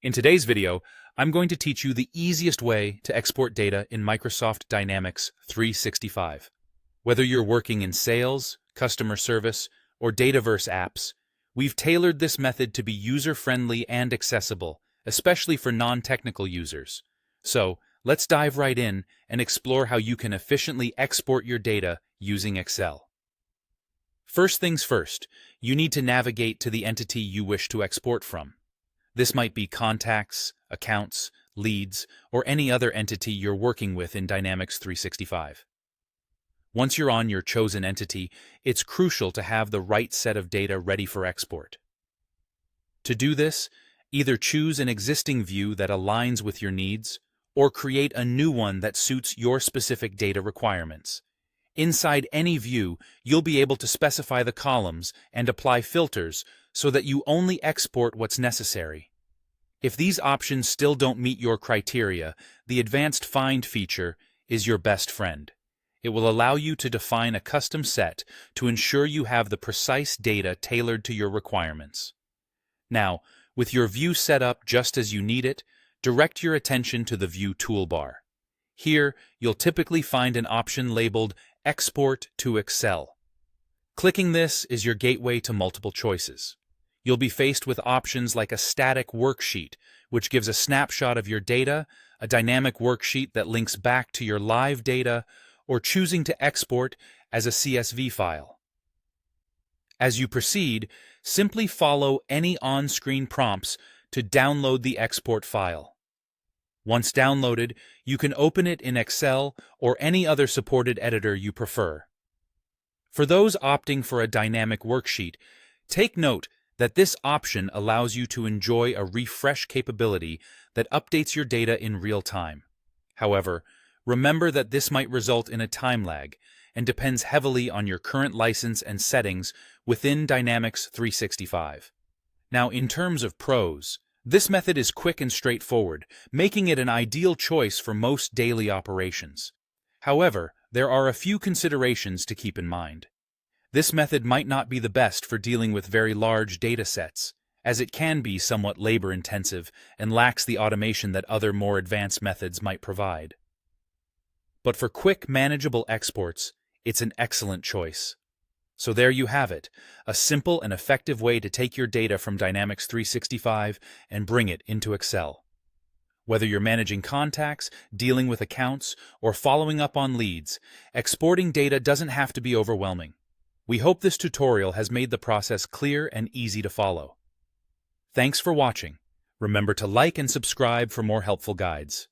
In today's video, I'm going to teach you the easiest way to export data in Microsoft Dynamics 365. Whether you're working in sales, customer service, or Dataverse apps, we've tailored this method to be user-friendly and accessible, especially for non-technical users. So, let's dive right in and explore how you can efficiently export your data using Excel. First things first, you need to navigate to the entity you wish to export from. This might be contacts, accounts, leads, or any other entity you're working with in Dynamics 365. Once you're on your chosen entity, it's crucial to have the right set of data ready for export. To do this, either choose an existing view that aligns with your needs, or create a new one that suits your specific data requirements. Inside any view, you'll be able to specify the columns and apply filters so that you only export what's necessary. If these options still don't meet your criteria, the Advanced Find feature is your best friend. It will allow you to define a custom set to ensure you have the precise data tailored to your requirements. Now, with your view set up just as you need it, direct your attention to the View toolbar. Here, you'll typically find an option labeled Export to Excel. Clicking this is your gateway to multiple choices. You'll be faced with options like a static worksheet, which gives a snapshot of your data, a dynamic worksheet that links back to your live data, or choosing to export as a CSV file. As you proceed, simply follow any on-screen prompts to download the export file. Once downloaded, you can open it in Excel or any other supported editor you prefer. For those opting for a dynamic worksheet, take note that this option allows you to enjoy a refresh capability that updates your data in real time. However, remember that this might result in a time lag and depends heavily on your current license and settings within Dynamics 365. Now, in terms of pros, this method is quick and straightforward, making it an ideal choice for most daily operations. However, there are a few considerations to keep in mind. This method might not be the best for dealing with very large data sets, as it can be somewhat labor-intensive and lacks the automation that other more advanced methods might provide. But for quick, manageable exports, it's an excellent choice. So there you have it, a simple and effective way to take your data from Dynamics 365 and bring it into Excel. Whether you're managing contacts, dealing with accounts, or following up on leads, exporting data doesn't have to be overwhelming. We hope this tutorial has made the process clear and easy to follow. Thanks for watching. Remember to like and subscribe for more helpful guides.